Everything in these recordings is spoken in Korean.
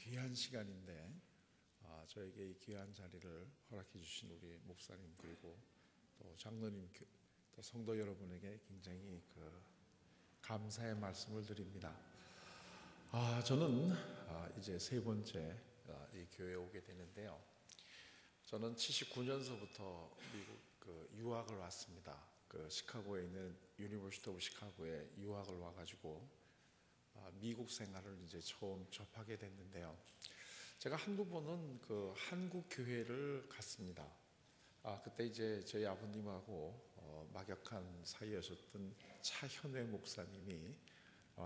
귀한 시간인데 저에게 이 귀한 자리를 허락해 주신 우리 목사님 그리고 또 장로님 또 성도 여러분에게 굉장히 감사의 말씀을 드립니다. 저는 이제 세 번째 이 교회에 오게 되는데요. 저는 79년서부터 미국 유학을 왔습니다. 시카고에 있는 유니버시티 오브 시카고에 유학을 와가지고 미국 생활을 이제 처음 접하게 됐는데요. 제가 한두 번은 한국 교회를 갔습니다. 그때 이제 저희 아버님하고 막역한 사이였던 차현회 목사님이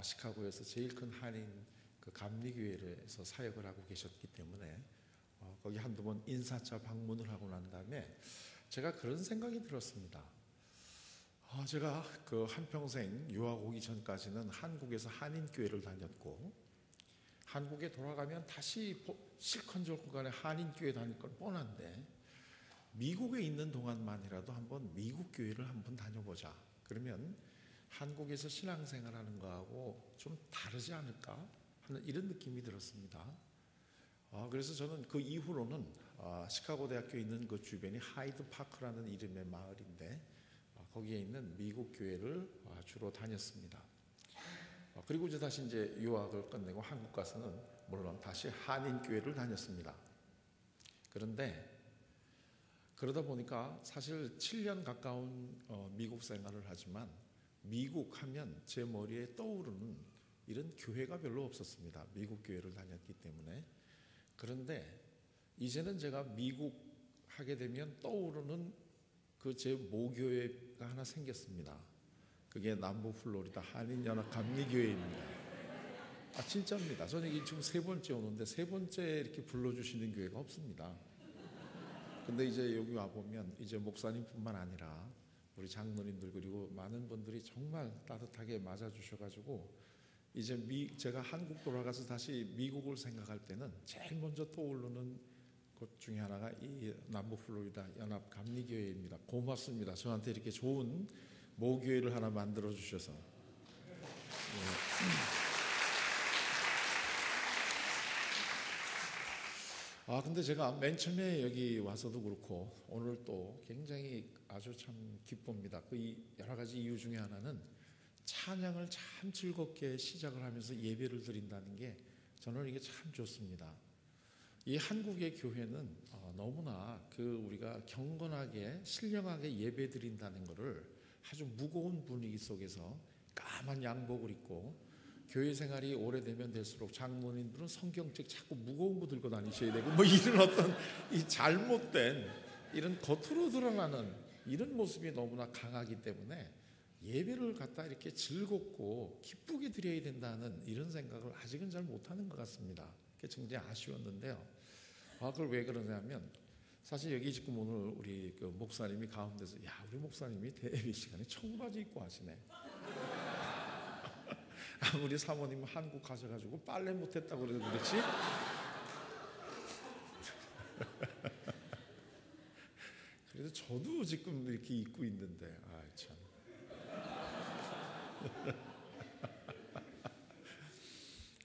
시카고에서 제일 큰 한인 감리교회에서 사역을 하고 계셨기 때문에 거기 한두 번 인사차 방문을 하고 난 다음에 제가 그런 생각이 들었습니다. 제가 한평생 유학 오기 전까지는 한국에서 한인교회를 다녔고 한국에 돌아가면 다시 시컨저컨간에 한인교회 다닐 건 뻔한데 미국에 있는 동안만이라도 한번 미국 교회를 한번 다녀보자. 그러면 한국에서 신앙생활하는 거하고 좀 다르지 않을까 하는 이런 느낌이 들었습니다. 그래서 저는 그 이후로는 시카고 대학교에 있는 그 주변이 하이드 파크라는 이름의 마을인데 거기에 있는 미국 교회를 주로 다녔습니다. 그리고 이제 다시 이제 유학을 끝내고 한국 가서는 물론 다시 한인 교회를 다녔습니다. 그런데 그러다 보니까 사실 7년 가까운 미국 생활을 하지만 미국 하면 제 머리에 떠오르는 이런 교회가 별로 없었습니다. 미국 교회를 다녔기 때문에. 그런데 이제는 제가 미국 하게 되면 떠오르는 제 모교회가 하나 생겼습니다. 그게 남부 플로리다 한인연합 감리교회입니다. 진짜입니다. 저는 이게 지금 세 번째 오는데 세 번째 이렇게 불러주시는 교회가 없습니다. 근데 이제 여기 와보면 이제 목사님뿐만 아니라 우리 장로님들 그리고 많은 분들이 정말 따뜻하게 맞아주셔가지고 이제 제가 한국 돌아가서 다시 미국을 생각할 때는 제일 먼저 떠오르는 곳 중에 하나가 이 남부 플로리다 연합 감리교회입니다. 고맙습니다. 저한테 이렇게 좋은 모교회를 하나 만들어 주셔서. 근데 제가 맨 처음에 여기 와서도 그렇고 오늘 또 굉장히 아주 참 기쁩니다. 여러 가지 이유 중에 하나는 찬양을 참 즐겁게 시작을 하면서 예배를 드린다는 게 저는 이게 참 좋습니다. 이 한국의 교회는 너무나 우리가 경건하게 신령하게 예배 드린다는 것을 아주 무거운 분위기 속에서 까만 양복을 입고 교회 생활이 오래되면 될수록 장로님들은 성경책 자꾸 무거운 거 들고 다니셔야 되고 이런 어떤 이 잘못된 이런 겉으로 드러나는 이런 모습이 너무나 강하기 때문에 예배를 갖다 이렇게 즐겁고 기쁘게 드려야 된다는 이런 생각을 아직은 잘 못하는 것 같습니다. 그게 굉장히 아쉬웠는데요. 그걸 왜 그러냐면 사실 여기 지금 오늘 우리 목사님이 가운데서 우리 목사님이 예배 시간에 청바지 입고 하시네. 우리 사모님은 한국 가셔가지고 빨래 못했다고 그래도 그렇지. 그래서 저도 지금 이렇게 입고 있는데 참.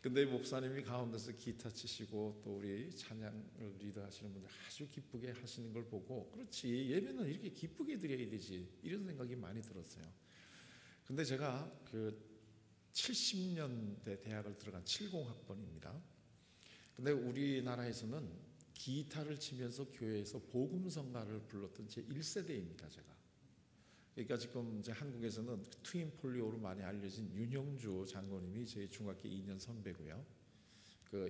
근데 목사님이 가운데서 기타 치시고 또 우리 찬양을 리드하시는 분들 아주 기쁘게 하시는 걸 보고 그렇지 예배는 이렇게 기쁘게 드려야 되지 이런 생각이 많이 들었어요. 근데 제가 70년대 대학을 들어간 70학번입니다. 근데 우리나라에서는 기타를 치면서 교회에서 복음성가를 불렀던 제 1세대입니다. 제가. 그러니까 지금 이제 한국에서는 트윈 폴리오로 많이 알려진 윤영주 장로님이 제 중학교 2년 선배고요.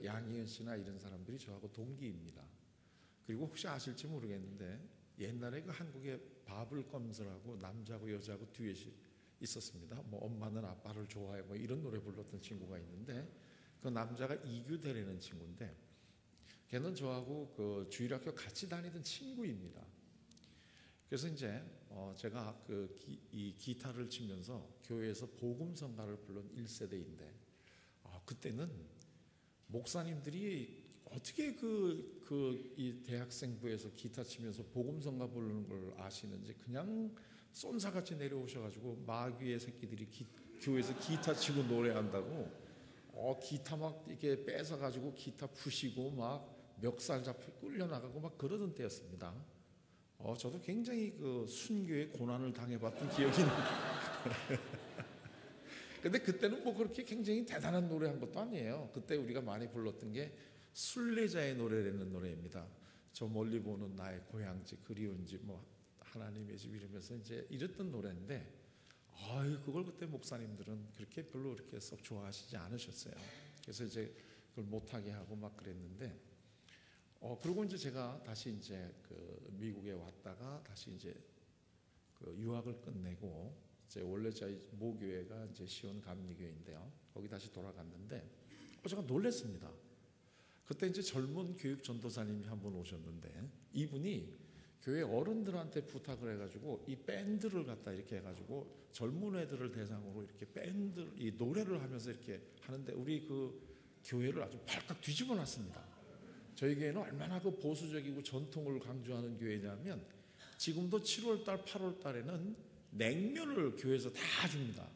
양희은 씨나 이런 사람들이 저하고 동기입니다. 그리고 혹시 아실지 모르겠는데 옛날에 한국에 바블검스라고 남자하고 여자하고 듀엣이 있었습니다. 엄마는 아빠를 좋아해 이런 노래 불렀던 친구가 있는데 그 남자가 이규대라는 친구인데 걔는 저하고 주일학교 같이 다니던 친구입니다. 그래서 이제 제가 이 기타를 치면서 교회에서 복음성가를 부른 1세대인데 그때는 목사님들이 어떻게 이 대학생부에서 기타 치면서 복음성가 부르는 걸 아시는지 그냥 쏜사같이 내려오셔가지고 마귀의 새끼들이 교회에서 기타 치고 노래한다고 기타 막 이렇게 뺏어 가지고 기타 푸시고 막 멱살 잡혀 끌려 나가고 막 그러던 때였습니다. 저도 굉장히 그 순교의 고난을 당해봤던 기억이 있는데 근데 그때는 뭐 그렇게 굉장히 대단한 노래 한 것도 아니에요. 그때 우리가 많이 불렀던 게 순례자의 노래라는 노래입니다. 저 멀리 보는 나의 고향집 그리운지 뭐 하나님의 집 이러면서 이제 이랬던 노래인데 그걸 그때 목사님들은 그렇게 별로 그렇게 썩 좋아하시지 않으셨어요. 그래서 이제 그걸 못하게 하고 막 그랬는데 그리고 이제 제가 다시 이제 그 미국에 왔다가 다시 이제 그 유학을 끝내고 이제 원래 저희 모교회가 이제 시온 감리교회인데요. 거기 다시 돌아갔는데 제가 놀랐습니다. 그때 이제 젊은 교육 전도사님이 한 분 오셨는데 이분이 교회 어른들한테 부탁을 해가지고 이 밴드를 갖다 이렇게 해가지고 젊은 애들을 대상으로 이렇게 밴드 이 노래를 하면서 이렇게 하는데 우리 그 교회를 아주 발칵 뒤집어 놨습니다. 저희 교회는 얼마나 그 보수적이고 전통을 강조하는 교회냐면 지금도 7월달, 8월달에는 냉면을 교회에서 다 줍니다.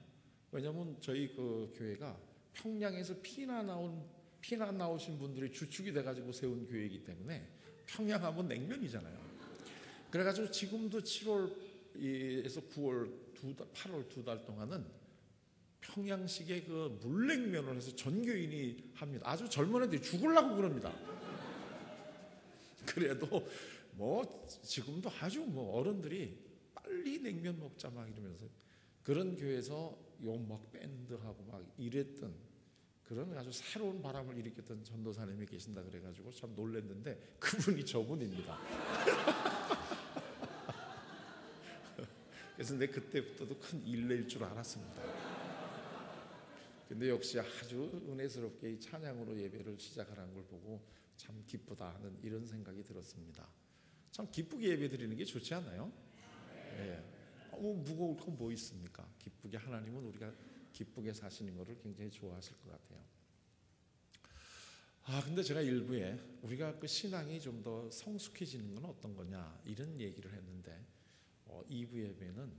왜냐하면 저희 그 교회가 평양에서 피난 나오신 분들이 주축이 돼가지고 세운 교회이기 때문에 평양하면 냉면이잖아요. 그래가지고 지금도 7월에서 9월, 8월 2달 동안은 평양식의 그 물냉면을 해서 전교인이 합니다. 아주 젊은 애들이 죽으려고 그럽니다. 그래도 뭐 지금도 아주 뭐 어른들이 빨리 냉면 먹자 막 이러면서 그런 교회에서 막 밴드하고 막 이랬던 그런 아주 새로운 바람을 일으켰던 전도사님이 계신다 그래가지고 참 놀랐는데 그분이 저분입니다. 그래서 내 그때부터도 큰 일례일 줄 알았습니다. 근데 역시 아주 은혜스럽게 이 찬양으로 예배를 시작하라는 걸 보고 참 기쁘다 하는 이런 생각이 들었습니다. 참 기쁘게 예배 드리는 게 좋지 않아요? 네. 무거울 건 뭐 있습니까? 기쁘게 하나님은 우리가 기쁘게 사시는 것을 굉장히 좋아하실 것 같아요. 근데 제가 일부에 우리가 그 신앙이 좀 더 성숙해지는 건 어떤 거냐 이런 얘기를 했는데 2부 예배는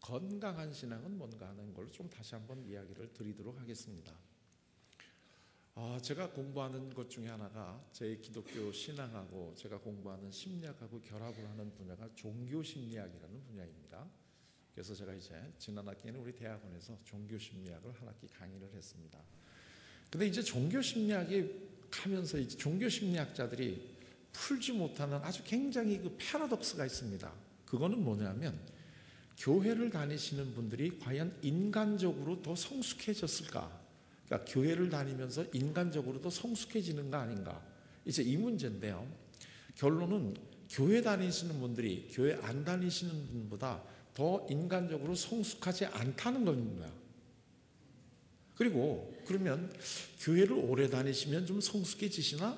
건강한 신앙은 뭔가 하는 걸 좀 다시 한번 이야기를 드리도록 하겠습니다. 제가 공부하는 것 중에 하나가 제 기독교 신앙하고 제가 공부하는 심리학하고 결합을 하는 분야가 종교심리학이라는 분야입니다. 그래서 제가 이제 지난 학기에는 우리 대학원에서 종교심리학을 한 학기 강의를 했습니다. 근데 이제 종교심리학이 하면서 이제 종교심리학자들이 풀지 못하는 아주 굉장히 그 패러독스가 있습니다. 그거는 뭐냐면 교회를 다니시는 분들이 과연 인간적으로 더 성숙해졌을까? 그러니까 교회를 다니면서 인간적으로 더 성숙해지는가 아닌가? 이제 이 문제인데요. 결론은 교회 다니시는 분들이 교회 안 다니시는 분보다 더 인간적으로 성숙하지 않다는 겁니다. 그리고 그러면 교회를 오래 다니시면 좀 성숙해지시나?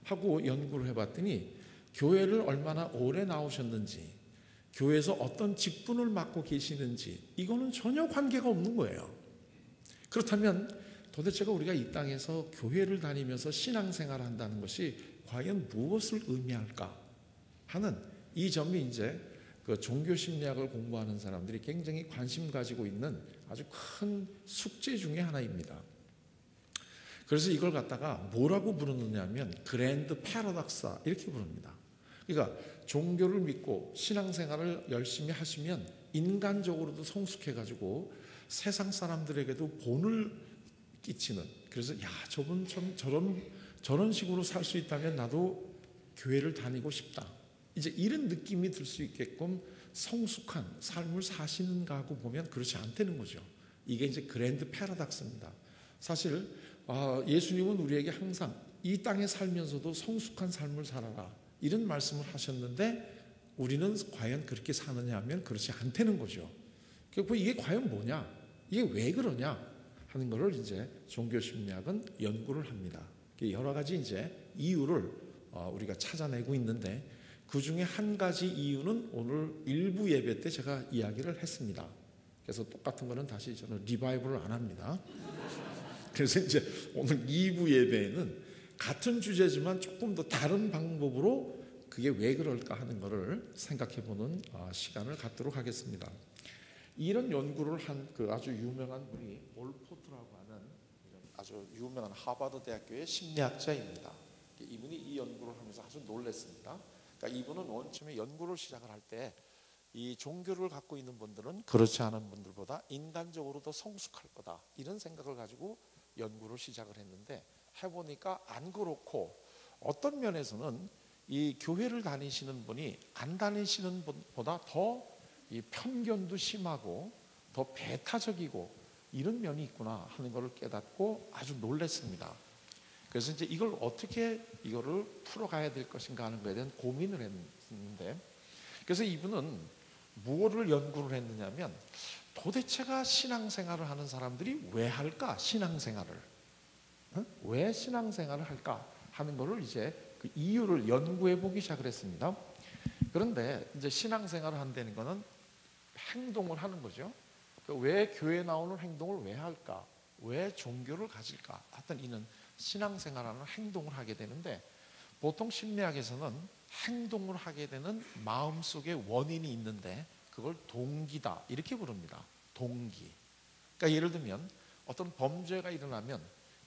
하고 연구를 해봤더니 교회를 얼마나 오래 나오셨는지 교회에서 어떤 직분을 맡고 계시는지 이거는 전혀 관계가 없는 거예요. 그렇다면 도대체가 우리가 이 땅에서 교회를 다니면서 신앙생활을 한다는 것이 과연 무엇을 의미할까 하는 이 점이 이제 그 종교심리학을 공부하는 사람들이 굉장히 관심 가지고 있는 아주 큰 숙제 중에 하나입니다. 그래서 이걸 갖다가 뭐라고 부르느냐 하면 그랜드 패러독스 이렇게 부릅니다. 그러니까 종교를 믿고 신앙생활을 열심히 하시면 인간적으로도 성숙해가지고 세상 사람들에게도 본을 끼치는, 그래서 저분 참 저런 식으로 살 수 있다면 나도 교회를 다니고 싶다, 이제 이런 느낌이 들 수 있게끔 성숙한 삶을 사시는가 하고 보면 그렇지 않다는 거죠. 이게 이제 그랜드 패러독스입니다. 사실 예수님은 우리에게 항상 이 땅에 살면서도 성숙한 삶을 살아라 이런 말씀을 하셨는데 우리는 과연 그렇게 사느냐 하면 그렇지 않다는 거죠. 그리고 이게 과연 뭐냐, 이게 왜 그러냐 하는 것을 이제 종교심리학은 연구를 합니다. 여러 가지 이제 이유를 우리가 찾아내고 있는데 그 중에 한 가지 이유는 오늘 일부 예배 때 제가 이야기를 했습니다. 그래서 똑같은 거는 다시 저는 리바이벌을 안 합니다. 그래서 이제 오늘 2부 예배에는 같은 주제지만 조금 더 다른 방법으로 그게 왜 그럴까 하는 것을 생각해보는 시간을 갖도록 하겠습니다. 이런 연구를 한 그 아주 유명한 분이 올포트라고 하는 아주 유명한 하버드 대학교의 심리학자입니다. 이분이 이 연구를 하면서 아주 놀랐습니다. 그러니까 이분은 원처음에 연구를 시작을 할 때 이 종교를 갖고 있는 분들은 그렇지 않은 분들보다 인간적으로 더 성숙할 거다, 이런 생각을 가지고 연구를 시작을 했는데, 해보니까 안 그렇고, 어떤 면에서는 이 교회를 다니시는 분이 안 다니시는 분보다 더 이 편견도 심하고 더 배타적이고 이런 면이 있구나 하는 것을 깨닫고 아주 놀랐습니다. 그래서 이제 이걸 어떻게 이거를 풀어가야 될 것인가 하는 것에 대한 고민을 했는데, 그래서 이분은 무엇을 연구를 했느냐면, 도대체가 신앙생활을 하는 사람들이 왜 할까? 신앙생활을 왜 신앙생활을 할까 하는 것을 이제 그 이유를 연구해 보기 시작을 했습니다. 그런데 이제 신앙생활을 한다는 것은 행동을 하는 거죠. 왜 교회 나오는 행동을 왜 할까? 왜 종교를 가질까? 하여튼 이는 신앙생활하는 행동을 하게 되는데, 보통 심리학에서는 행동을 하게 되는 마음속에 원인이 있는데 그걸 동기다 이렇게 부릅니다. 동기. 그러니까 예를 들면 어떤 범죄가 일어나면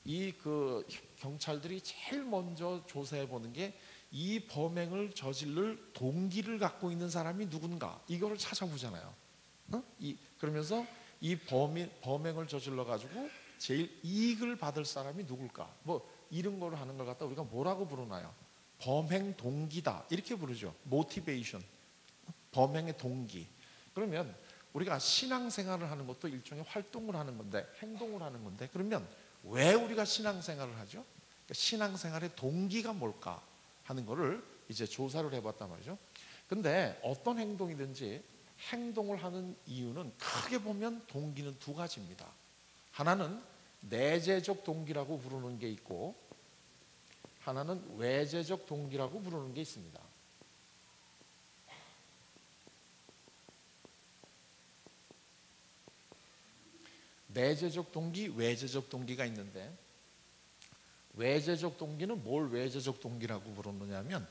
이 그 경찰들이 제일 먼저 조사해 보는 게 이 범행을 저지를 동기를 갖고 있는 사람이 누군가, 이거를 찾아보잖아요. 그러면서 이 범행을 저질러 가지고 제일 이익을 받을 사람이 누굴까, 뭐 이런 거를 하는 걸 갖다 우리가 뭐라고 부르나요? 범행 동기다 이렇게 부르죠. 모티베이션, 범행의 동기. 그러면 우리가 신앙생활을 하는 것도 일종의 활동을 하는 건데, 행동을 하는 건데, 그러면 왜 우리가 신앙생활을 하죠? 그러니까 신앙생활의 동기가 뭘까 하는 거를 이제 조사를 해봤단 말이죠. 근데 어떤 행동이든지 행동을 하는 이유는 크게 보면 동기는 두 가지입니다. 하나는 내재적 동기라고 부르는 게 있고, 하나는 외재적 동기라고 부르는 게 있습니다. 내재적 동기, 외재적 동기가 있는데, 외재적 동기는 뭘 외재적 동기라고 부르느냐면,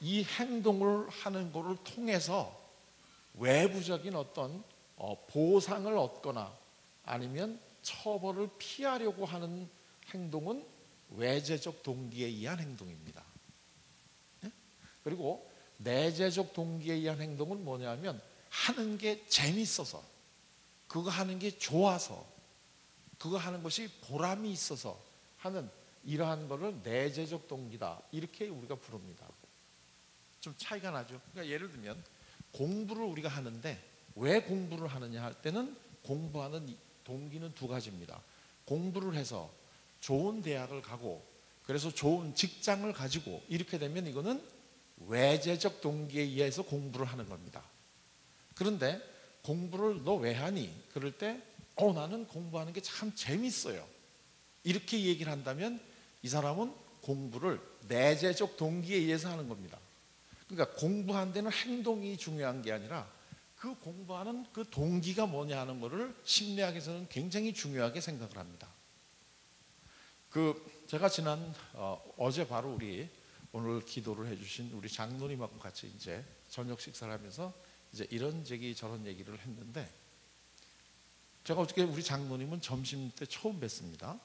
이 행동을 하는 것을 통해서 외부적인 어떤 보상을 얻거나 아니면 처벌을 피하려고 하는 행동은 외재적 동기에 의한 행동입니다. 그리고 내재적 동기에 의한 행동은 뭐냐면, 하는 게 재밌어서, 그거 하는 게 좋아서, 그거 하는 것이 보람이 있어서 하는 이러한 것을 내재적 동기다 이렇게 우리가 부릅니다. 좀 차이가 나죠. 그러니까 예를 들면 공부를 우리가 하는데 왜 공부를 하느냐 할 때는 공부하는 동기는 두 가지입니다. 공부를 해서 좋은 대학을 가고 그래서 좋은 직장을 가지고 이렇게 되면 이거는 외재적 동기에 의해서 공부를 하는 겁니다. 그런데 공부를 너 왜 하니? 그럴 때 나는 공부하는 게 참 재밌어요 이렇게 얘기를 한다면 이 사람은 공부를 내재적 동기에 의해서 하는 겁니다. 그러니까 공부하는 데는 행동이 중요한 게 아니라 그 공부하는 그 동기가 뭐냐 하는 것을 심리학에서는 굉장히 중요하게 생각을 합니다. 제가 지난 어제 바로 우리 오늘 기도를 해주신 우리 장로님하고 같이 이제 저녁 식사를 하면서 이제 이런 얘기 저런 얘기를 했는데, 제가 어저께 우리 장로님은 점심 때 처음 뵀습니다.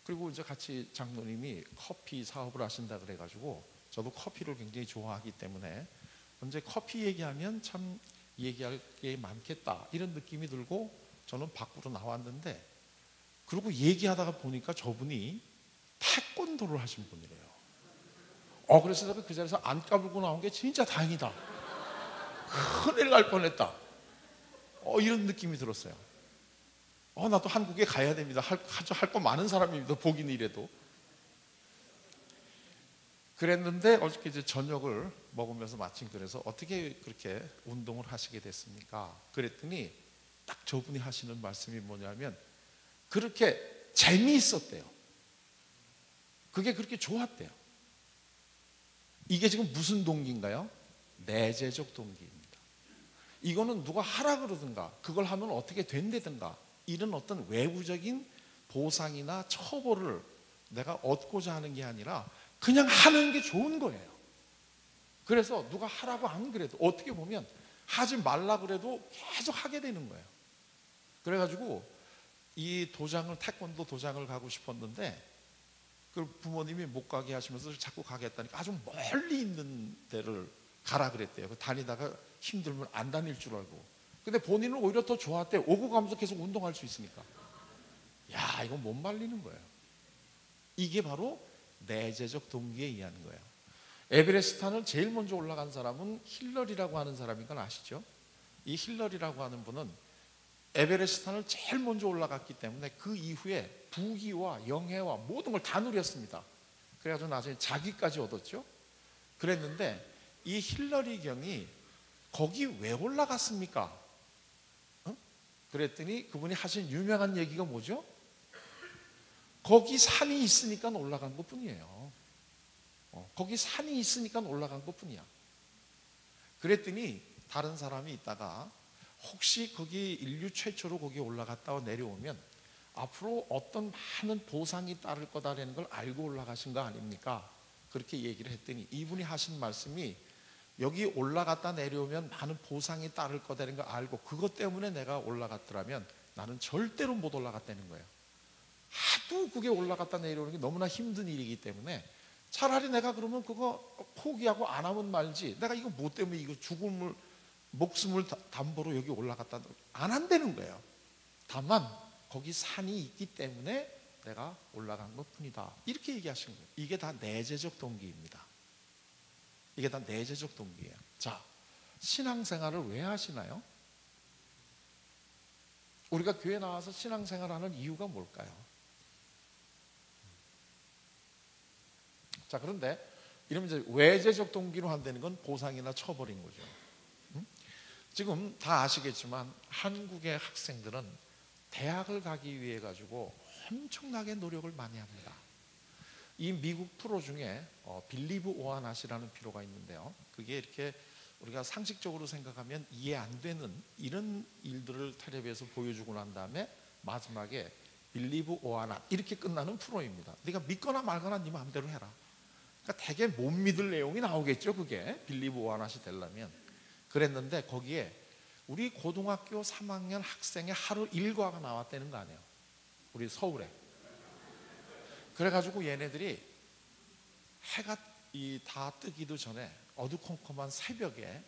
그리고 이제 같이 장로님이 커피 사업을 하신다 그래가지고 저도 커피를 굉장히 좋아하기 때문에 언제 커피 얘기하면 참 얘기할 게 많겠다 이런 느낌이 들고 저는 밖으로 나왔는데, 그리고 얘기하다가 보니까 저분이 태권도를 하신 분이래요. 그래서 제가 그 자리에서 안 까불고 나온 게 진짜 다행이다, 큰일 날 뻔했다, 이런 느낌이 들었어요. 나도 한국에 가야 됩니다. 할 거 많은 사람입니다. 보기는 이래도. 그랬는데 어저께 이제 저녁을 먹으면서 마침 그래서 어떻게 그렇게 운동을 하시게 됐습니까? 그랬더니 딱 저분이 하시는 말씀이 뭐냐면, 그렇게 재미있었대요. 그게 그렇게 좋았대요. 이게 지금 무슨 동기인가요? 내재적 동기입니다. 이거는 누가 하라 그러든가 그걸 하면 어떻게 된다든가 이런 어떤 외부적인 보상이나 처벌을 내가 얻고자 하는 게 아니라 그냥 하는 게 좋은 거예요. 그래서 누가 하라고 안 그래도, 어떻게 보면 하지 말라 그래도 계속 하게 되는 거예요. 그래가지고 이 도장을, 태권도 도장을 가고 싶었는데 그 부모님이 못 가게 하시면서 자꾸 가겠다니까 아주 멀리 있는 데를 가라 그랬대요. 다니다가 힘들면 안 다닐 줄 알고. 근데 본인은 오히려 더 좋았대요. 오고 가면서 계속 운동할 수 있으니까. 야, 이건 못 말리는 거예요. 이게 바로 내재적 동기에 의한 거예요. 에베레스트산을 제일 먼저 올라간 사람은 힐러리라고 하는 사람인 건 아시죠? 이 힐러리라고 하는 분은 에베레스트산을 제일 먼저 올라갔기 때문에 그 이후에 부귀와 영예와 모든 걸 다 누렸습니다. 그래가지고 나중에 자기까지 얻었죠. 그랬는데 이 힐러리 경이 거기 왜 올라갔습니까? 그랬더니 그분이 하신 유명한 얘기가 뭐죠? 거기 산이 있으니까 올라간 것 뿐이에요. 거기 산이 있으니까 올라간 것 뿐이야. 그랬더니 다른 사람이 있다가 혹시 거기 인류 최초로 거기 올라갔다가 내려오면 앞으로 어떤 많은 보상이 따를 거다라는 걸 알고 올라가신 거 아닙니까? 그렇게 얘기를 했더니 이분이 하신 말씀이 여기 올라갔다 내려오면 많은 보상이 따를 거다라는 걸 알고 그것 때문에 내가 올라갔더라면 나는 절대로 못 올라갔다는 거예요. 하도 그게 올라갔다 내려오는 게 너무나 힘든 일이기 때문에 차라리 내가 그러면 그거 포기하고 안 하면 말지, 내가 이거 뭐 때문에 이거 죽음을 목숨을 담보로 여기 올라갔다 안 한다는 거예요. 다만 거기 산이 있기 때문에 내가 올라간 것뿐이다, 이렇게 얘기하신 거예요. 이게 다 내재적 동기입니다. 이게 다 내재적 동기예요. 자, 신앙생활을 왜 하시나요? 우리가 교회 나와서 신앙생활하는 이유가 뭘까요? 자, 그런데 이러면 이제 외재적 동기로 한다는 건 보상이나 처벌인 거죠. 지금 다 아시겠지만 한국의 학생들은 대학을 가기 위해 가지고 엄청나게 노력을 많이 합니다. 이 미국 프로 중에 빌리브 오어 낫이라는 프로가 있는데요. 그게 이렇게 우리가 상식적으로 생각하면 이해 안 되는 이런 일들을 텔레비에서 보여주고 난 다음에 마지막에 빌리브 오어 낫 이렇게 끝나는 프로입니다. 네가 믿거나 말거나 네 마음대로 해라. 그러니까 되게 못 믿을 내용이 나오겠죠. 그게 빌리브 오어 낫이 되려면. 그랬는데 거기에 우리 고등학교 3학년 학생의 하루 일과가 나왔다는 거 아니에요. 우리 서울에. 그래가지고 얘네들이 해가 다 뜨기도 전에 어두컴컴한 새벽에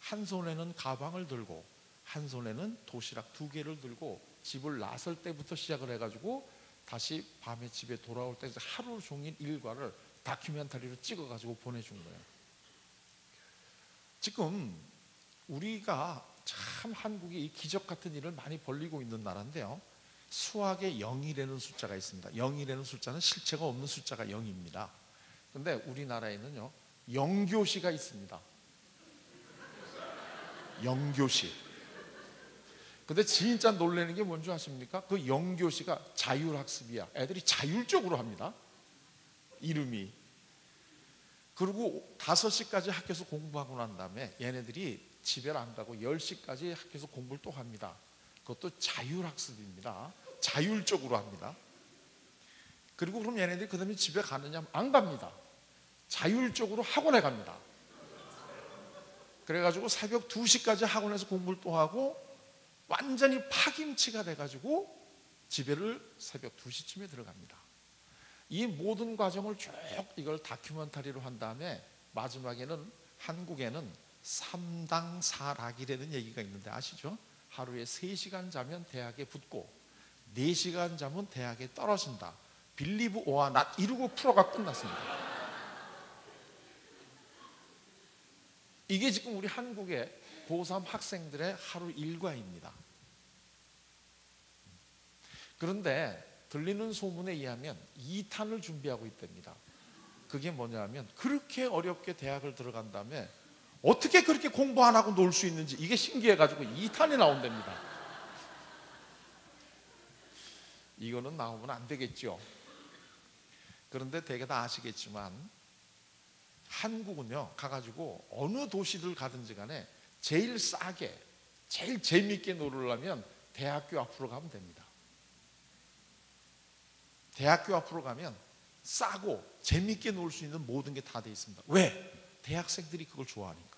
한 손에는 가방을 들고 한 손에는 도시락 2개를 들고 집을 나설 때부터 시작을 해가지고 다시 밤에 집에 돌아올 때 하루 종일 일과를 다큐멘터리로 찍어가지고 보내준 거예요. 지금 우리가 참 한국이 이 기적 같은 일을 많이 벌리고 있는 나라인데요. 수학에 0이라는 숫자가 있습니다. 0이라는 숫자는 실체가 없는 숫자가 0입니다. 그런데 우리나라에는요, 영교시가 있습니다. 영교시. 근데 진짜 놀라는 게 뭔지 아십니까? 그 영교시가 자율학습이야. 애들이 자율적으로 합니다. 이름이. 그리고 5시까지 학교에서 공부하고 난 다음에 얘네들이 집에 안 가고 10시까지 학교에서 공부를 또 합니다. 그것도 자율학습입니다. 자율적으로 합니다. 그리고 그럼 얘네들이 그 다음에 집에 가느냐? 안 갑니다. 자율적으로 학원에 갑니다. 그래가지고 새벽 2시까지 학원에서 공부를 또 하고 완전히 파김치가 돼가지고 집에를 새벽 2시쯤에 들어갑니다. 이 모든 과정을 쭉 이걸 다큐멘터리로 한 다음에 마지막에는 한국에는 3당 4락이라는 얘기가 있는데 아시죠? 하루에 3시간 자면 대학에 붙고 4시간 자면 대학에 떨어진다. 빌리브 오어 낫 이러고 프로가 끝났습니다. 이게 지금 우리 한국의 고3 학생들의 하루 일과입니다. 그런데 들리는 소문에 의하면 2탄을 준비하고 있답니다. 그게 뭐냐면 그렇게 어렵게 대학을 들어간 다음에 어떻게 그렇게 공부 안 하고 놀 수 있는지 이게 신기해가지고 2탄이 나온답니다. 이거는 나오면 안 되겠죠. 그런데 되게 다 아시겠지만 한국은요, 가가지고 어느 도시들 가든지 간에 제일 싸게 제일 재미있게 놀으려면 대학교 앞으로 가면 됩니다. 대학교 앞으로 가면 싸고 재미있게 놀 수 있는 모든 게 다 돼 있습니다. 왜? 대학생들이 그걸 좋아하니까.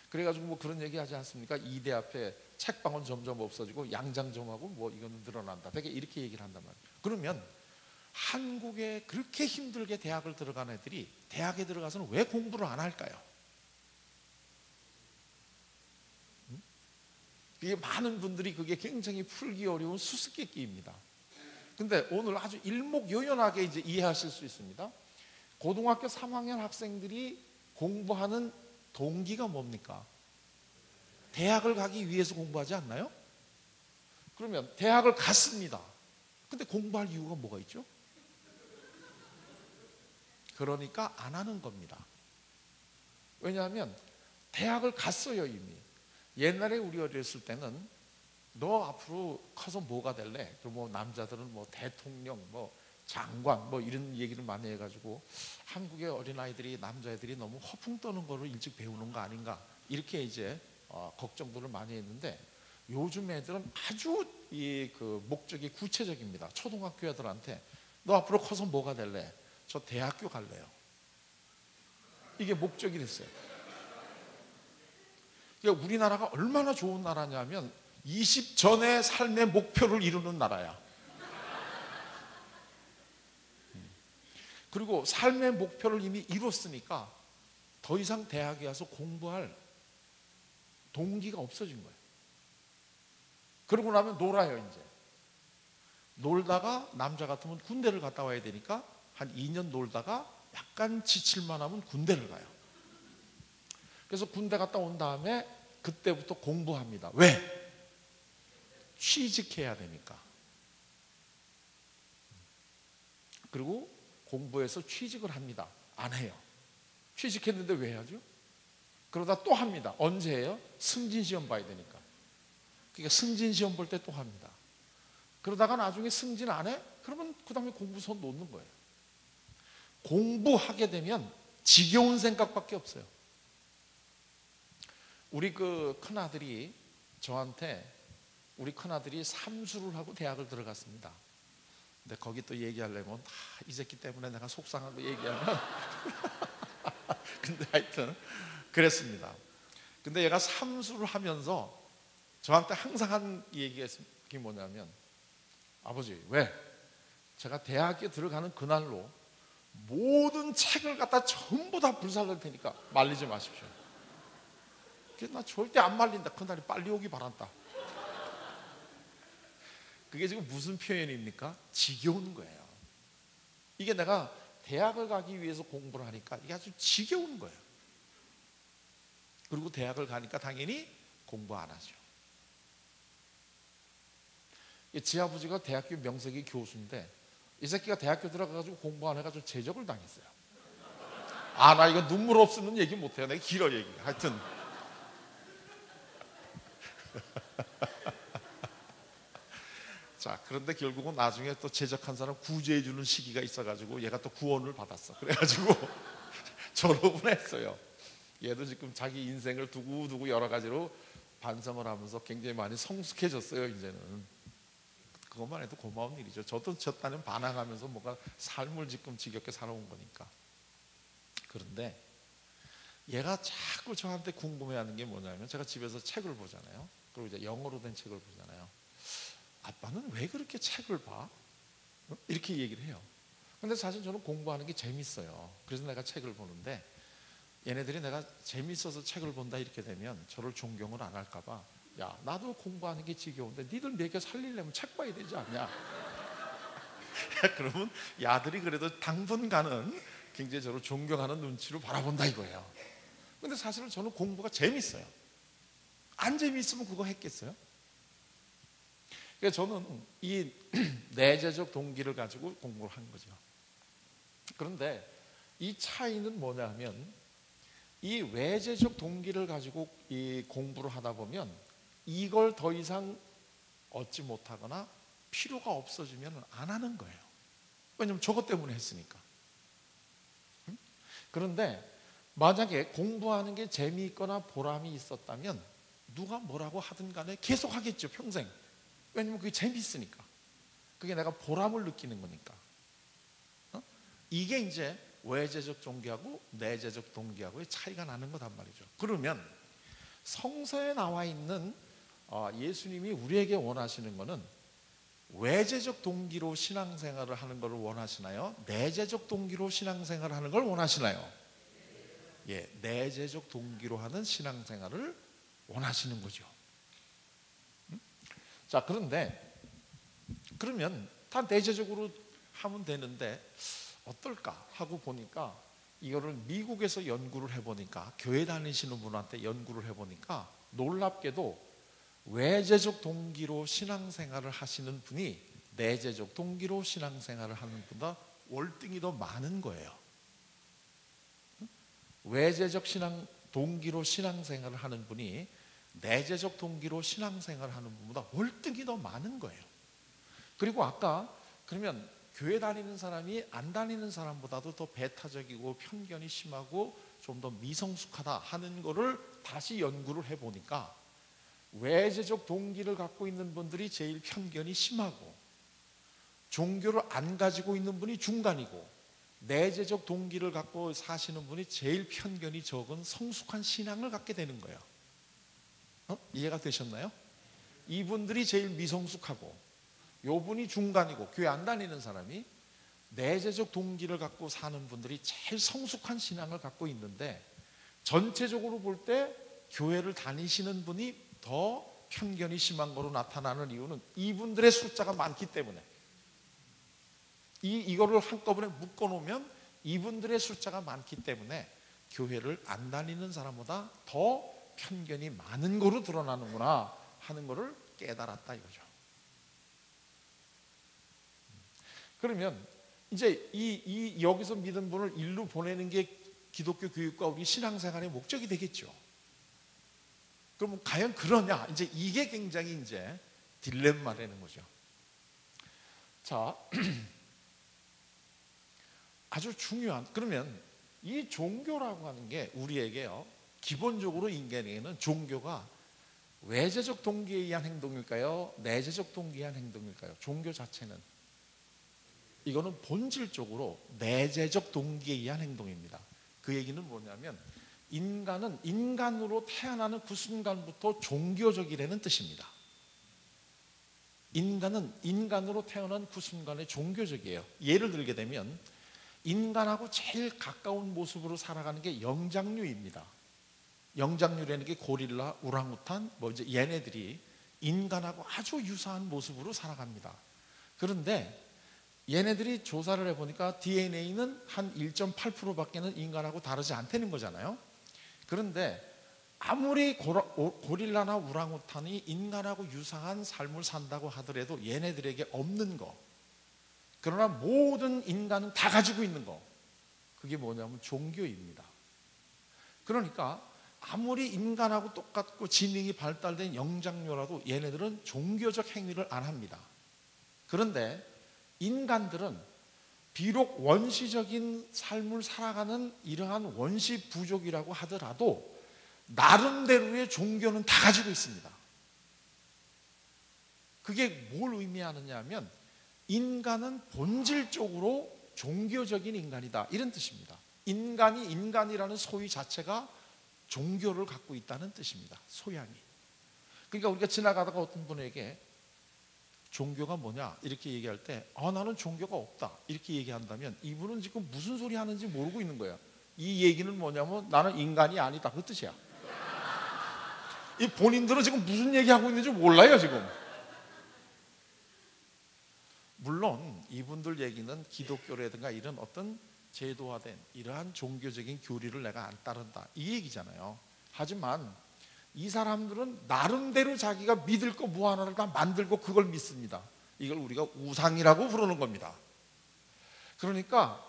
그래가지고 뭐 그런 얘기 하지 않습니까? 2대 앞에 책방은 점점 없어지고 양장점하고 뭐 이거는 늘어난다. 되게 이렇게 얘기를 한단 말이에요. 그러면 한국에 그렇게 힘들게 대학을 들어간 애들이 대학에 들어가서는 왜 공부를 안 할까요? 이게 많은 분들이 그게 굉장히 풀기 어려운 수수께끼입니다. 근데 오늘 아주 일목요연하게 이제 이해하실 수 있습니다. 고등학교 3학년 학생들이 공부하는 동기가 뭡니까? 대학을 가기 위해서 공부하지 않나요? 그러면 대학을 갔습니다. 근데 공부할 이유가 뭐가 있죠? 그러니까 안 하는 겁니다. 왜냐하면 대학을 갔어요 이미. 옛날에 우리 어렸을 때는 너 앞으로 커서 뭐가 될래? 뭐 남자들은 뭐 대통령, 뭐 장관, 뭐 이런 얘기를 많이 해가지고 한국의 어린아이들이 남자애들이 너무 허풍 떠는 거를 일찍 배우는 거 아닌가 이렇게 이제 걱정들을 많이 했는데 요즘 애들은 아주 그 목적이 구체적입니다. 초등학교 애들한테 너 앞으로 커서 뭐가 될래? 저 대학교 갈래요. 이게 목적이 됐어요. 그러니까 우리나라가 얼마나 좋은 나라냐면 20 전의 삶의 목표를 이루는 나라야. 그리고 삶의 목표를 이미 이뤘으니까 더 이상 대학에 와서 공부할 동기가 없어진 거예요. 그러고 나면 놀아요 이제. 놀다가 남자 같으면 군대를 갔다 와야 되니까 한 2년 놀다가 약간 지칠만 하면 군대를 가요. 그래서 군대 갔다 온 다음에 그때부터 공부합니다. 왜? 취직해야 되니까. 그리고 공부해서 취직을 합니다. 안 해요. 취직했는데 왜 해야죠? 그러다 또 합니다. 언제 해요? 승진시험 봐야 되니까. 그러니까 승진시험 볼 때 또 합니다. 그러다가 나중에 승진 안 해? 그러면 그 다음에 공부서 놓는 거예요. 공부하게 되면 지겨운 생각밖에 없어요. 우리 그 큰아들이 저한테 우리 큰아들이 삼수를 하고 대학을 들어갔습니다. 근데 거기 또 얘기하려면 이 새끼 때문에 내가 속상하고 얘기하면 근데 하여튼 그랬습니다. 근데 얘가 삼수를 하면서 저한테 항상 한 얘기가 뭐냐면 아버지 왜? 제가 대학에 들어가는 그날로 모든 책을 갖다 전부 다 불살릴 테니까 말리지 마십시오. 나 절대 안 말린다. 그날이 빨리 오기 바란다. 그게 지금 무슨 표현입니까? 지겨운 거예요. 이게 내가 대학을 가기 위해서 공부를 하니까 이게 아주 지겨운 거예요. 그리고 대학을 가니까 당연히 공부 안 하죠. 제 아버지가 대학교 명색이 교수인데 이 새끼가 대학교 들어가가지고 공부 안 해가지고 제적을 당했어요. 나 이거 눈물 없으면 얘기 못해요. 내가 길어 얘기. 하여튼 자, 그런데 결국은 나중에 또 제적한 사람 구제해주는 시기가 있어가지고 얘가 또 구원을 받았어. 그래가지고 졸업을 했어요. 얘도 지금 자기 인생을 두고두고 여러 가지로 반성을 하면서 굉장히 많이 성숙해졌어요. 이제는 그것만 해도 고마운 일이죠. 저도 저 딴엔 반항하면서 뭔가 삶을 지금 지겹게 살아온 거니까. 그런데 얘가 자꾸 저한테 궁금해하는 게 뭐냐면 제가 집에서 책을 보잖아요. 그리고 이제 영어로 된 책을 보잖아요. 아빠는 왜 그렇게 책을 봐? 이렇게 얘기를 해요. 근데 사실 저는 공부하는 게 재밌어요. 그래서 내가 책을 보는데 얘네들이 내가 재밌어서 책을 본다 이렇게 되면 저를 존경을 안 할까 봐 야, 나도 공부하는 게 지겨운데 니들 먹여 살리려면 책 봐야 되지 않냐? 그러면 야들이 그래도 당분간은 굉장히 저를 존경하는 눈치로 바라본다 이거예요. 근데 사실은 저는 공부가 재밌어요. 안 재밌으면 그거 했겠어요? 그래서 저는 이 내재적 동기를 가지고 공부를 한 거죠. 그런데 이 차이는 뭐냐면 이 외재적 동기를 가지고 이 공부를 하다 보면 이걸 더 이상 얻지 못하거나 필요가 없어지면 안 하는 거예요. 왜냐면 저것 때문에 했으니까. 그런데 만약에 공부하는 게 재미있거나 보람이 있었다면 누가 뭐라고 하든 간에 계속 하겠죠, 평생. 왜냐면 그게 재미있으니까. 그게 내가 보람을 느끼는 거니까. 이게 이제 외재적 동기하고 내재적 동기하고의 차이가 나는 거단 말이죠. 그러면 성서에 나와 있는 예수님이 우리에게 원하시는 것은 외재적 동기로 신앙생활을 하는 것을 원하시나요? 내재적 동기로 신앙생활을 하는 걸 원하시나요? 예, 내재적 동기로 하는 신앙생활을 원하시는 거죠. 자, 그러면 다 내재적으로 하면 되는데 어떨까 하고 보니까, 이거를 미국에서 연구를 해보니까, 교회 다니시는 분한테 연구를 해보니까 놀랍게도 외재적 동기로 신앙생활을 하시는 분이 내재적 동기로 신앙생활을 하는 분보다 월등히 더 많은 거예요. 외재적 동기로 신앙생활을 하는 분이 내재적 동기로 신앙생활을 하는 분보다 월등히 더 많은 거예요. 그리고 아까 그러면 교회 다니는 사람이 안 다니는 사람보다도 더 배타적이고 편견이 심하고 좀 더 미성숙하다 하는 거를 다시 연구를 해보니까, 외재적 동기를 갖고 있는 분들이 제일 편견이 심하고, 종교를 안 가지고 있는 분이 중간이고, 내재적 동기를 갖고 사시는 분이 제일 편견이 적은 성숙한 신앙을 갖게 되는 거예요. 이해가 되셨나요? 이분들이 제일 미성숙하고, 요분이 중간이고, 교회 안 다니는 사람이 내재적 동기를 갖고 사는 분들이 제일 성숙한 신앙을 갖고 있는데, 전체적으로 볼 때 교회를 다니시는 분이 더 편견이 심한 거로 나타나는 이유는 이분들의 숫자가 많기 때문에, 이거를 한꺼번에 묶어놓으면 이분들의 숫자가 많기 때문에 교회를 안 다니는 사람보다 더 편견이 많은 거로 드러나는구나 하는 거를 깨달았다 이거죠. 그러면 이제 여기서 믿은 분을 일로 보내는 게 기독교 교육과 우리 신앙생활의 목적이 되겠죠. 그러면 과연 그러냐? 이제 이게 굉장히 이제 딜레마라는 거죠. 자, 아주 중요한, 그러면 이 종교라고 하는 게 우리에게요, 기본적으로 인간에게는 종교가 외재적 동기에 의한 행동일까요? 내재적 동기에 의한 행동일까요? 종교 자체는 이거는 본질적으로 내재적 동기에 의한 행동입니다. 그 얘기는 뭐냐면, 인간은 인간으로 태어나는 그 순간부터 종교적이라는 뜻입니다. 인간은 인간으로 태어난 그 순간에 종교적이에요. 예를 들게 되면 인간하고 제일 가까운 모습으로 살아가는 게 영장류입니다. 영장류라는 게 고릴라, 우랑우탄, 이제 얘네들이 인간하고 아주 유사한 모습으로 살아갑니다. 그런데 얘네들이 조사를 해보니까 DNA는 한 1.8%밖에는 인간하고 다르지 않다는 거잖아요. 그런데 아무리 고릴라나 우랑우탄이 인간하고 유사한 삶을 산다고 하더라도 얘네들에게 없는 거, 그러나 모든 인간은 다 가지고 있는 거, 그게 뭐냐면 종교입니다. 그러니까 아무리 인간하고 똑같고 지능이 발달된 영장류라도 얘네들은 종교적 행위를 안 합니다. 그런데 인간들은 비록 원시적인 삶을 살아가는 이러한 원시 부족이라고 하더라도 나름대로의 종교는 다 가지고 있습니다. 그게 뭘 의미하느냐 하면, 인간은 본질적으로 종교적인 인간이다 이런 뜻입니다. 인간이 인간이라는 소위 자체가 종교를 갖고 있다는 뜻입니다. 소양이. 그러니까 우리가 지나가다가 어떤 분에게 종교가 뭐냐 이렇게 얘기할 때, 나는 종교가 없다 이렇게 얘기한다면 이분은 지금 무슨 소리 하는지 모르고 있는 거예요. 이 얘기는 뭐냐면 나는 인간이 아니다 그 뜻이야. 이 본인들은 지금 무슨 얘기하고 있는지 몰라요 지금. 물론 이분들 얘기는 기독교라든가 이런 어떤 제도화된 이러한 종교적인 교리를 내가 안 따른다 이 얘기잖아요. 하지만 이 사람들은 나름대로 자기가 믿을 거 뭐 하나를 다 만들고 그걸 믿습니다. 이걸 우리가 우상이라고 부르는 겁니다. 그러니까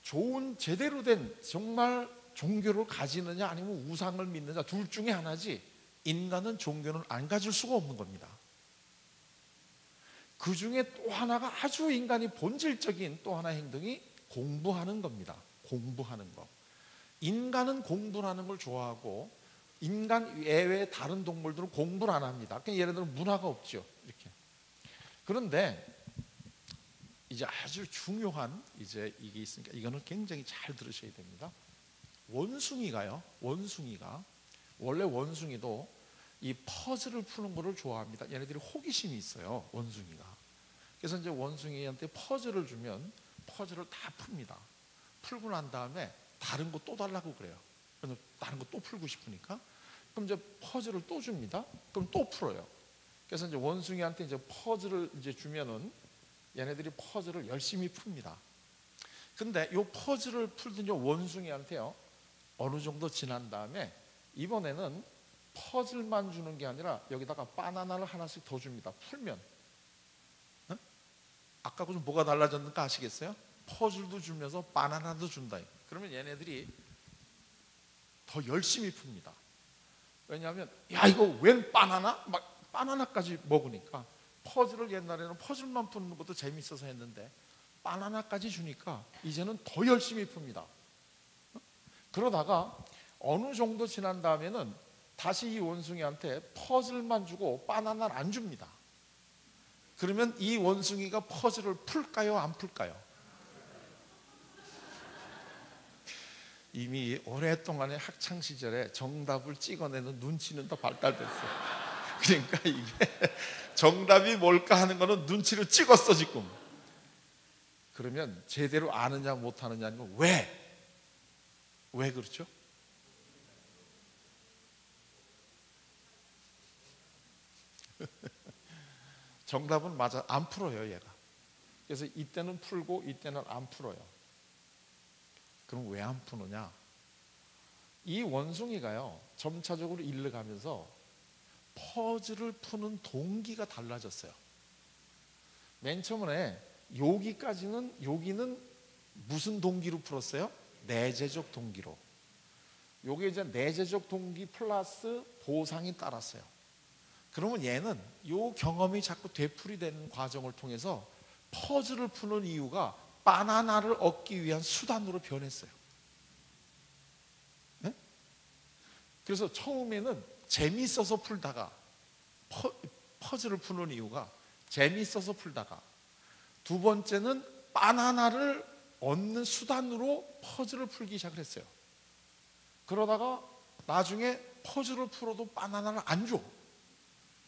좋은 제대로 된 정말 종교를 가지느냐 아니면 우상을 믿느냐 둘 중에 하나지, 인간은 종교는 안 가질 수가 없는 겁니다. 그 중에 또 하나가 아주 인간이 본질적인 또 하나의 행동이 공부하는 겁니다. 공부하는 거. 인간은 공부를 하는 걸 좋아하고 인간 외의 다른 동물들은 공부를 안 합니다. 그러니까 예를 들어 문화가 없죠. 이렇게. 그런데 이제 아주 중요한 이제 이게 있으니까 이거는 굉장히 잘 들으셔야 됩니다. 원숭이가 원래 원숭이도 이 퍼즐을 푸는 거를 좋아합니다. 얘네들이 호기심이 있어요, 원숭이가. 그래서 이제 원숭이한테 퍼즐을 주면 퍼즐을 다 풉니다. 풀고 난 다음에 다른 거 또 달라고 그래요. 다른 거 또 풀고 싶으니까. 그럼 이제 퍼즐을 또 줍니다. 그럼 또 풀어요. 그래서 이제 원숭이한테 이제 퍼즐을 이제 주면은 얘네들이 퍼즐을 열심히 풉니다. 근데 이 퍼즐을 풀던 원숭이한테요, 어느 정도 지난 다음에 이번에는 퍼즐만 주는 게 아니라 여기다가 바나나를 하나씩 더 줍니다. 풀면. 아까하고 좀 뭐가 달라졌는가 아시겠어요? 퍼즐도 주면서 바나나도 준다. 그러면 얘네들이 더 열심히 풉니다. 왜냐하면 야 이거 웬 바나나? 막 바나나까지 먹으니까. 퍼즐을 옛날에는 퍼즐만 푸는 것도 재밌어서 했는데 바나나까지 주니까 이제는 더 열심히 풉니다. 그러다가 어느 정도 지난 다음에는 다시 이 원숭이한테 퍼즐만 주고 바나나를 안 줍니다. 그러면 이 원숭이가 퍼즐을 풀까요? 안 풀까요? 이미 오랫동안의 학창시절에 정답을 찍어내는 눈치는 더 발달됐어요. 그러니까 이게 정답이 뭘까 하는 거는 눈치를 찍었어 지금. 그러면 제대로 아느냐 못하느냐는 건 왜 그렇죠? 정답은 맞아 안 풀어요 얘가. 그래서 이때는 풀고 이때는 안 풀어요. 그럼 왜 안 푸느냐? 이 원숭이가요 점차적으로 일러가면서 퍼즐을 푸는 동기가 달라졌어요. 맨 처음에 여기는 무슨 동기로 풀었어요? 내재적 동기로. 요게 이제 내재적 동기 플러스 보상이 따랐어요. 그러면 얘는 요 경험이 자꾸 되풀이되는 과정을 통해서 퍼즐을 푸는 이유가 바나나를 얻기 위한 수단으로 변했어요. 네? 그래서 처음에는 재미있어서 풀다가 퍼즐을 푸는 이유가 재미있어서 풀다가 두 번째는 바나나를 얻는 수단으로 퍼즐을 풀기 시작을 했어요. 그러다가 나중에 퍼즐을 풀어도 바나나를 안 줘.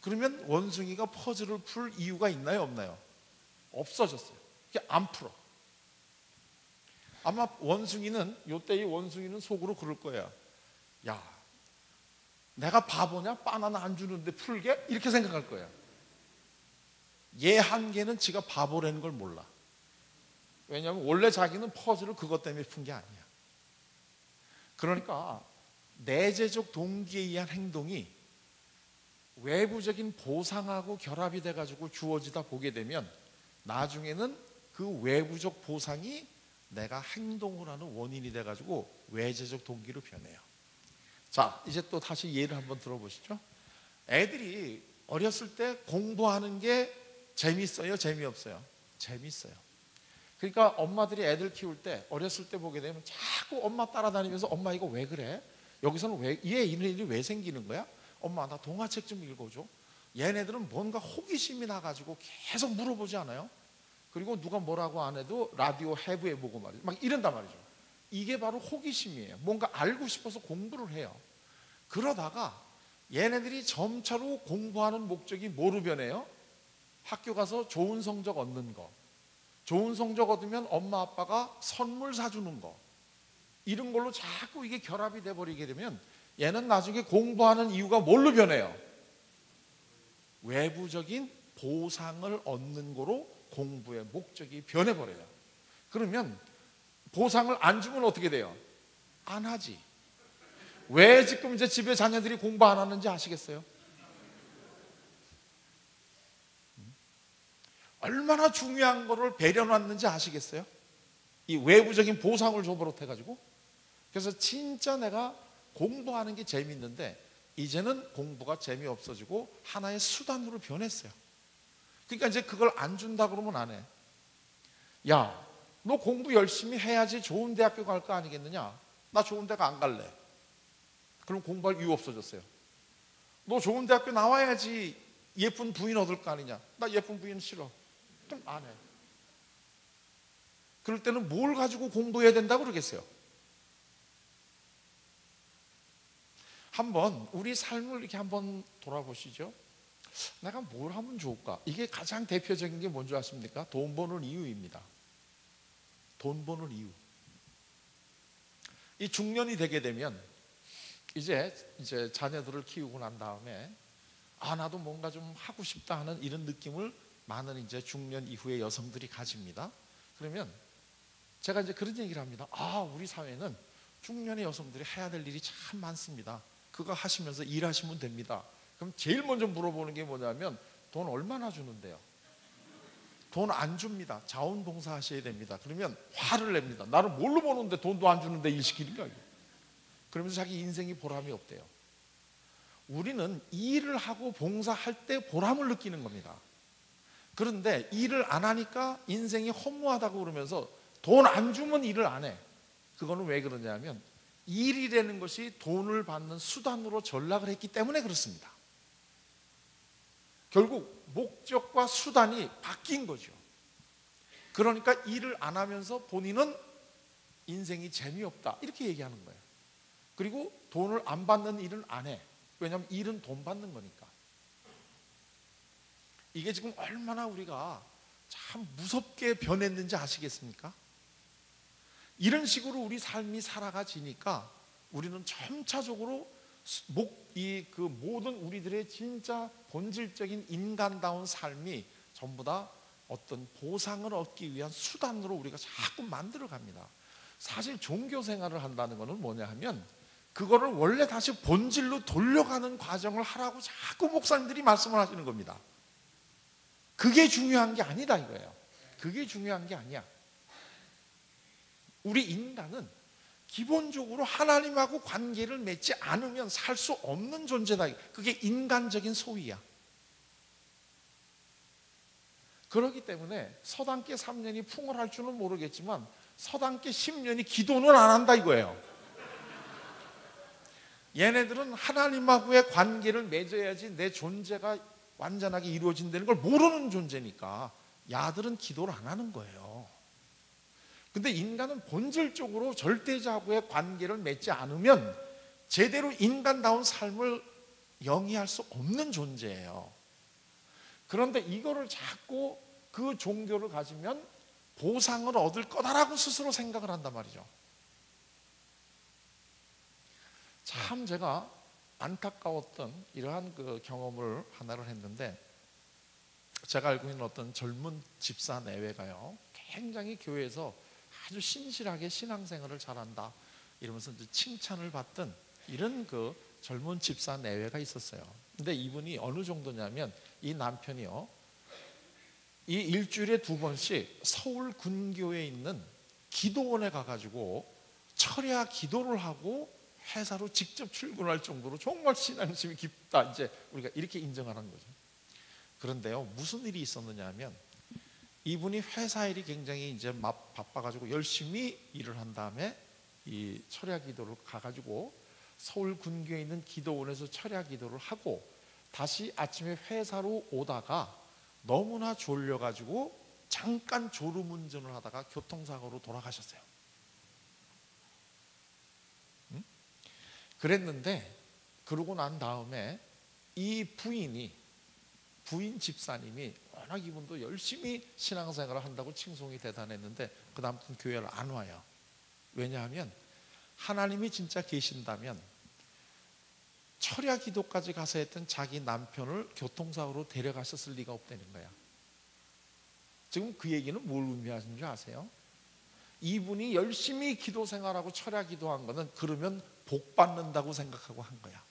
그러면 원숭이가 퍼즐을 풀 이유가 있나요 없나요? 없어졌어요. 그게 안 풀어. 아마 원숭이는 요때의 원숭이는 속으로 그럴 거예요. 야 내가 바보냐? 바나나 안 주는데 풀게? 이렇게 생각할 거예요. 얘 한계는 지가 바보라는 걸 몰라. 왜냐하면 원래 자기는 퍼즐을 그것 때문에 푼 게 아니야. 그러니까 내재적 동기에 의한 행동이 외부적인 보상하고 결합이 돼가지고 주어지다 보게 되면 나중에는 그 외부적 보상이 내가 행동을 하는 원인이 돼가지고 외재적 동기로 변해요. 자, 이제 또 다시 예를 한번 들어보시죠. 애들이 어렸을 때 공부하는 게 재밌어요? 재미없어요? 재밌어요. 그러니까 엄마들이 애들 키울 때 어렸을 때 보게 되면 자꾸 엄마 따라다니면서 엄마 이거 왜 그래? 여기서는 왜 이런 일이 왜 생기는 거야? 엄마 나 동화책 좀 읽어줘. 얘네들은 뭔가 호기심이 나가지고 계속 물어보지 않아요? 그리고 누가 뭐라고 안 해도 라디오 해부해보고 말이죠. 막 이런단 말이죠. 이게 바로 호기심이에요. 뭔가 알고 싶어서 공부를 해요. 그러다가 얘네들이 점차로 공부하는 목적이 뭐로 변해요? 학교 가서 좋은 성적 얻는 거. 좋은 성적 얻으면 엄마 아빠가 선물 사주는 거. 이런 걸로 자꾸 이게 결합이 돼버리게 되면 얘는 나중에 공부하는 이유가 뭘로 변해요? 외부적인 보상을 얻는 거로 공부의 목적이 변해버려요. 그러면 보상을 안 주면 어떻게 돼요? 안 하지. 왜 지금 이제 집에 자녀들이 공부 안 하는지 아시겠어요? 얼마나 중요한 거를 배려놨는지 아시겠어요? 이 외부적인 보상을 줘버릇해가지고. 그래서 진짜 내가 공부하는 게 재밌는데 이제는 공부가 재미없어지고 하나의 수단으로 변했어요. 그러니까 이제 그걸 안 준다 그러면 안 해. 야, 너 공부 열심히 해야지 좋은 대학교 갈 거 아니겠느냐? 나 좋은 대학 안 갈래. 그럼 공부할 이유 없어졌어요. 너 좋은 대학교 나와야지 예쁜 부인 얻을 거 아니냐? 나 예쁜 부인 싫어. 그럼 안 해. 그럴 때는 뭘 가지고 공부해야 된다고 그러겠어요? 한번 우리 삶을 이렇게 한번 돌아보시죠. 내가 뭘 하면 좋을까? 이게 가장 대표적인 게 뭔지 아십니까? 돈 버는 이유입니다. 돈 버는 이유. 이 중년이 되게 되면 이제 자녀들을 키우고 난 다음에 나도 뭔가 좀 하고 싶다 하는 이런 느낌을 많은 이제 중년 이후의 여성들이 가집니다. 그러면 제가 이제 그런 얘기를 합니다. 우리 사회는 중년의 여성들이 해야 될 일이 참 많습니다. 그거 하시면서 일하시면 됩니다. 그럼 제일 먼저 물어보는 게 뭐냐면 돈 얼마나 주는데요? 돈 안 줍니다. 자원봉사 하셔야 됩니다. 그러면 화를 냅니다. 나를 뭘로 버는데 돈도 안 주는데 일 시키는 거예요. 그러면서 자기 인생이 보람이 없대요. 우리는 일을 하고 봉사할 때 보람을 느끼는 겁니다. 그런데 일을 안 하니까 인생이 허무하다고 그러면서 돈 안 주면 일을 안 해. 그거는 왜 그러냐면 일이라는 것이 돈을 받는 수단으로 전락을 했기 때문에 그렇습니다. 결국 목적과 수단이 바뀐 거죠. 그러니까 일을 안 하면서 본인은 인생이 재미없다 이렇게 얘기하는 거예요. 그리고 돈을 안 받는 일은 안 해. 왜냐하면 일은 돈 받는 거니까. 이게 지금 얼마나 우리가 참 무섭게 변했는지 아시겠습니까? 이런 식으로 우리 삶이 살아가지니까 우리는 점차적으로 그 모든 우리들의 진짜 본질적인 인간다운 삶이 전부 다 어떤 보상을 얻기 위한 수단으로 우리가 자꾸 만들어 갑니다. 사실 종교 생활을 한다는 것은 뭐냐 하면 그거를 원래 다시 본질로 돌려가는 과정을 하라고 자꾸 목사님들이 말씀을 하시는 겁니다. 그게 중요한 게 아니다 이거예요. 그게 중요한 게 아니야. 우리 인간은 기본적으로 하나님하고 관계를 맺지 않으면 살 수 없는 존재다. 그게 인간적인 소위야. 그렇기 때문에 서당계 3년이 풍월할 줄은 모르겠지만 서당계 10년이 기도는 안 한다 이거예요. 얘네들은 하나님하고의 관계를 맺어야지 내 존재가 완전하게 이루어진다는 걸 모르는 존재니까 야들은 기도를 안 하는 거예요. 근데 인간은 본질적으로 절대자하고의 관계를 맺지 않으면 제대로 인간다운 삶을 영위할 수 없는 존재예요. 그런데 이거를 자꾸 그 종교를 가지면 보상을 얻을 거다라고 스스로 생각을 한단 말이죠. 참 제가 안타까웠던 이러한 그 경험을 하나를 했는데, 제가 알고 있는 어떤 젊은 집사 내외가요 굉장히 교회에서 아주 신실하게 신앙생활을 잘한다 이러면서 이제 칭찬을 받던 이런 그 젊은 집사 내외가 있었어요. 근데 이분이 어느 정도냐면 이 남편이요 이 일주일에 2번씩 서울 군교에 있는 기도원에 가가지고 철야 기도를 하고 회사로 직접 출근할 정도로 정말 신앙심이 깊다, 이제 우리가 이렇게 인정하는 거죠. 그런데요 무슨 일이 있었느냐 하면 이분이 회사 일이 굉장히 이제 바빠가지고 열심히 일을 한 다음에 이 철야 기도를 가가지고 서울 군교에 있는 기도원에서 철야 기도를 하고 다시 아침에 회사로 오다가 너무나 졸려가지고 잠깐 졸음운전을 하다가 교통사고로 돌아가셨어요. 그랬는데 그러고 난 다음에 이 부인 집사님이 워낙 이분도 열심히 신앙생활을 한다고 칭송이 대단했는데 그 다음부터 교회를 안 와요. 왜냐하면 하나님이 진짜 계신다면 철야 기도까지 가서 했던 자기 남편을 교통사고로 데려가셨을 리가 없다는 거야. 지금 그 얘기는 뭘 의미하는 줄 아세요? 이분이 열심히 기도 생활하고 철야 기도한 거는 그러면 복 받는다고 생각하고 한 거야.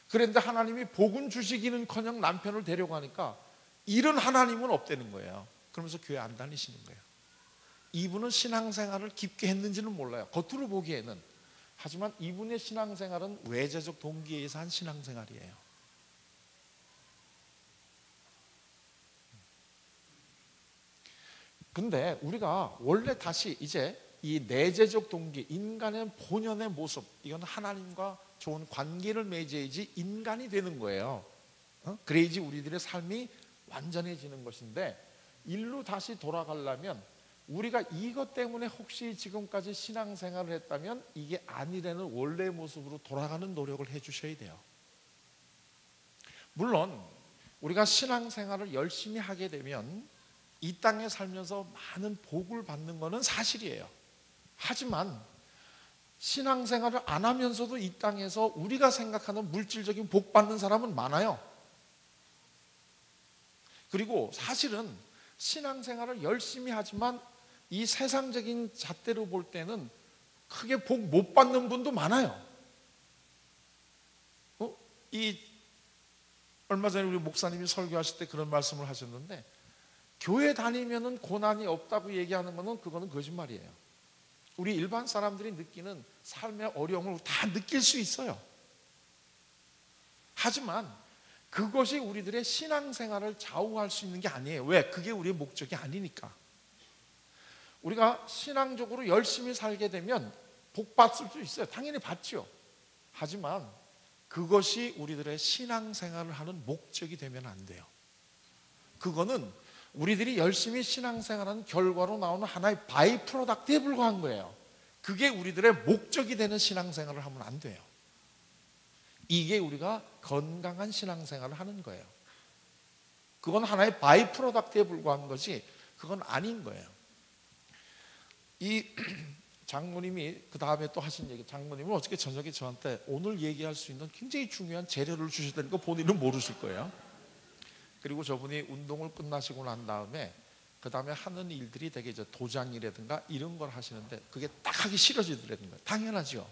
그런데 하나님이 복은 주시기는커녕 남편을 데려가니까 이런 하나님은 없다는 거예요. 그러면서 교회 안 다니시는 거예요. 이분은 신앙생활을 깊게 했는지는 몰라요. 겉으로 보기에는. 하지만 이분의 신앙생활은 외재적 동기에 의해서 한 신앙생활이에요. 근데 우리가 원래 다시 이제 이 내재적 동기, 인간의 본연의 모습, 이건 하나님과 좋은 관계를 맺어야지 인간이 되는 거예요. 그래야지 우리들의 삶이 완전해지는 것인데 일로 다시 돌아가려면 우리가 이것 때문에 혹시 지금까지 신앙생활을 했다면 이게 아니라는 원래의 모습으로 돌아가는 노력을 해주셔야 돼요. 물론 우리가 신앙생활을 열심히 하게 되면 이 땅에 살면서 많은 복을 받는 것은 사실이에요. 하지만 신앙생활을 안 하면서도 이 땅에서 우리가 생각하는 물질적인 복 받는 사람은 많아요. 그리고 사실은 신앙생활을 열심히 하지만 이 세상적인 잣대로 볼 때는 크게 복 못 받는 분도 많아요. 얼마 전에 우리 목사님이 설교하실 때 그런 말씀을 하셨는데, 교회 다니면은 고난이 없다고 얘기하는 거는 그거는 거짓말이에요. 우리 일반 사람들이 느끼는 삶의 어려움을 다 느낄 수 있어요. 하지만 그것이 우리들의 신앙생활을 좌우할 수 있는 게 아니에요. 왜? 그게 우리의 목적이 아니니까. 우리가 신앙적으로 열심히 살게 되면 복 받을 수 있어요. 당연히 받죠. 하지만 그것이 우리들의 신앙생활을 하는 목적이 되면 안 돼요. 그거는 우리들이 열심히 신앙생활하는 결과로 나오는 하나의 바이 프로덕트에 불과한 거예요. 그게 우리들의 목적이 되는 신앙생활을 하면 안 돼요. 이게 우리가 건강한 신앙생활을 하는 거예요. 그건 하나의 바이 프로덕트에 불과한 것이 그건 아닌 거예요. 이 장모님이 그 다음에 또 하신 얘기, 장모님은 어저께 저녁에 저한테 오늘 얘기할 수 있는 굉장히 중요한 재료를 주시다니까 본인은 모르실 거예요. 그리고 저분이 운동을 끝나시고 난 다음에 그 다음에 하는 일들이 되게 이제 도장이라든가 이런 걸 하시는데 그게 딱 하기 싫어지더라는 거예요. 당연하죠.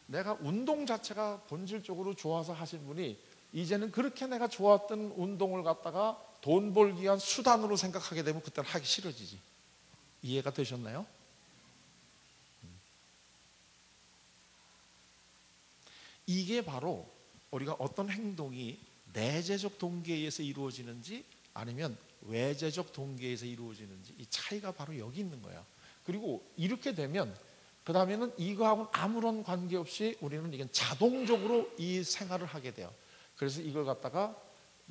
내가 운동 자체가 본질적으로 좋아서 하신 분이 이제는 그렇게 내가 좋았던 운동을 갖다가 돈 벌기 위한 수단으로 생각하게 되면 그때는 하기 싫어지지. 이해가 되셨나요? 이게 바로 우리가 어떤 행동이 내재적 동기에 의해서 이루어지는지 아니면 외재적 동기에 의해서 이루어지는지 이 차이가 바로 여기 있는 거예요. 그리고 이렇게 되면 그 다음에는 이거하고는 아무런 관계없이 우리는 이건 자동적으로 이 생활을 하게 돼요. 그래서 이걸 갖다가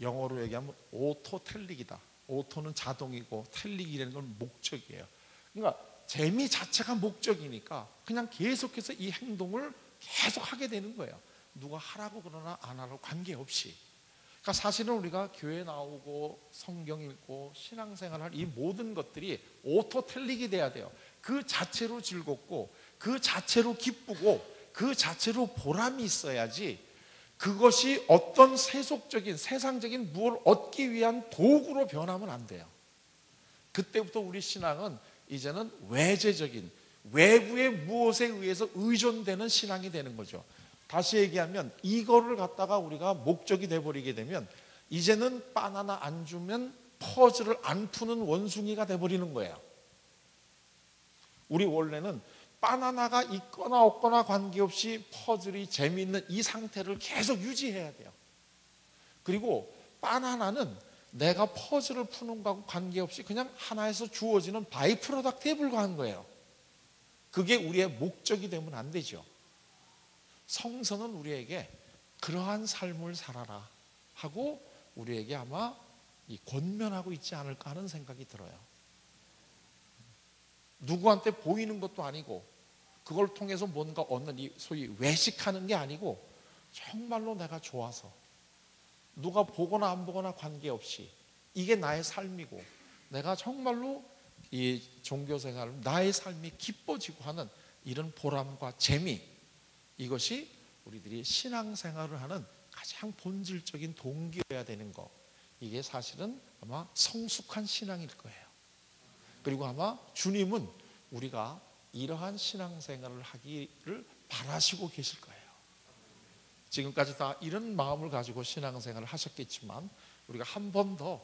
영어로 얘기하면 오토텔릭이다. 오토는 자동이고 텔릭이라는 건 목적이에요. 그러니까 재미 자체가 목적이니까 그냥 계속해서 이 행동을 계속 하게 되는 거예요. 누가 하라고 그러나 안 하라고 관계없이. 그러니까 사실은 우리가 교회 나오고 성경 읽고 신앙생활할 이 모든 것들이 오토텔릭이 돼야 돼요. 그 자체로 즐겁고 그 자체로 기쁘고 그 자체로 보람이 있어야지 그것이 어떤 세속적인 세상적인 무엇을 얻기 위한 도구로 변하면 안 돼요. 그때부터 우리 신앙은 이제는 외재적인 외부의 무엇에 의해서 의존되는 신앙이 되는 거죠. 다시 얘기하면 이거를 갖다가 우리가 목적이 돼버리게 되면 이제는 바나나 안 주면 퍼즐을 안 푸는 원숭이가 돼버리는 거예요. 우리 원래는 바나나가 있거나 없거나 관계없이 퍼즐이 재미있는 이 상태를 계속 유지해야 돼요. 그리고 바나나는 내가 퍼즐을 푸는 거하고 관계없이 그냥 하나에서 주어지는 바이 프로덕트에 불과한 거예요. 그게 우리의 목적이 되면 안 되죠. 성서는 우리에게 그러한 삶을 살아라 하고 우리에게 아마 권면하고 있지 않을까 하는 생각이 들어요. 누구한테 보이는 것도 아니고 그걸 통해서 뭔가 얻는 이 소위 외식하는 게 아니고 정말로 내가 좋아서 누가 보거나 안 보거나 관계없이 이게 나의 삶이고 내가 정말로 이 종교생활 나의 삶이 기뻐지고 하는 이런 보람과 재미, 이것이 우리들이 신앙생활을 하는 가장 본질적인 동기여야 되는 것. 이게 사실은 아마 성숙한 신앙일 거예요. 그리고 아마 주님은 우리가 이러한 신앙생활을 하기를 바라시고 계실 거예요. 지금까지 다 이런 마음을 가지고 신앙생활을 하셨겠지만 우리가 한 번 더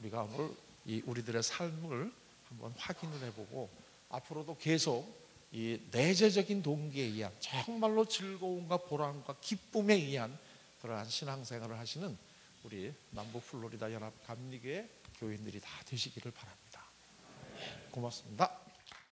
우리가 오늘 우리들의 삶을 한번 확인을 해보고 앞으로도 계속 이 내재적인 동기에 의한 정말로 즐거움과 보람과 기쁨에 의한 그러한 신앙생활을 하시는 우리 남부 플로리다 연합 감리교회 교인들이 다 되시기를 바랍니다. 고맙습니다.